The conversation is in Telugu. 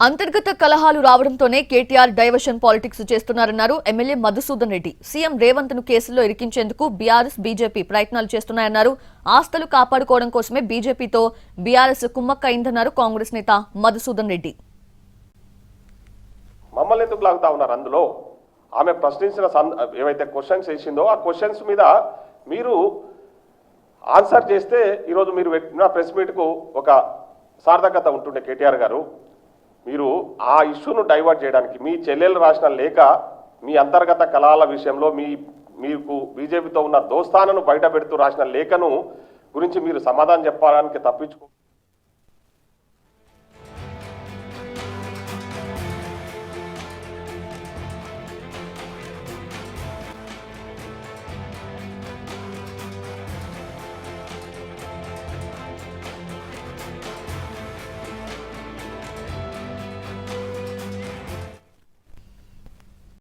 అంతర్గత కలహాలు రావడంతోనే కేటీఆర్ డైవర్షన్ పాలిటిక్స్ చేస్తున్నారన్నారు ఎమ్మెల్యే మధుసూదన్ రెడ్డి. సీఎం రేవంత్ ను కేసులో ఇరికించేందుకు బీఆర్ఎస్ బీజేపీ ప్రయత్నాలు చేస్తున్నాయన్నారు. ఆస్తులు కాపాడుకోవడం కోసమే బీజేపీతో బీఆర్ఎస్ కుమ్మక్కైందన్నారు కాంగ్రెస్ నేత మధుసూదన్ రెడ్డి. మమ్మల్ని ఎందుకు లాగుతా ఉన్నారు? అందులో ఆమె ప్రశ్నించిన ఏవైతే క్వశ్చన్స్ వేసిందో ఆ క్వశ్చన్స్ మీద మీరు ఆన్సర్ చేస్తే ఈరోజు మీరు పెట్టిన ప్రెస్ మీట్కు ఒక సార్థకత ఉంటుండే. కేటీఆర్ గారు, మీరు ఆ ఇష్యూను డైవర్ట్ చేయడానికి మీ చెల్లెలు రాసిన లేఖ, మీ అంతర్గత కళాల విషయంలో మీకు బీజేపీతో ఉన్న దోస్తానను బయట పెడుతూ రాసిన లేఖను గురించి మీరు సమాధానం చెప్పడానికి తప్పించుకో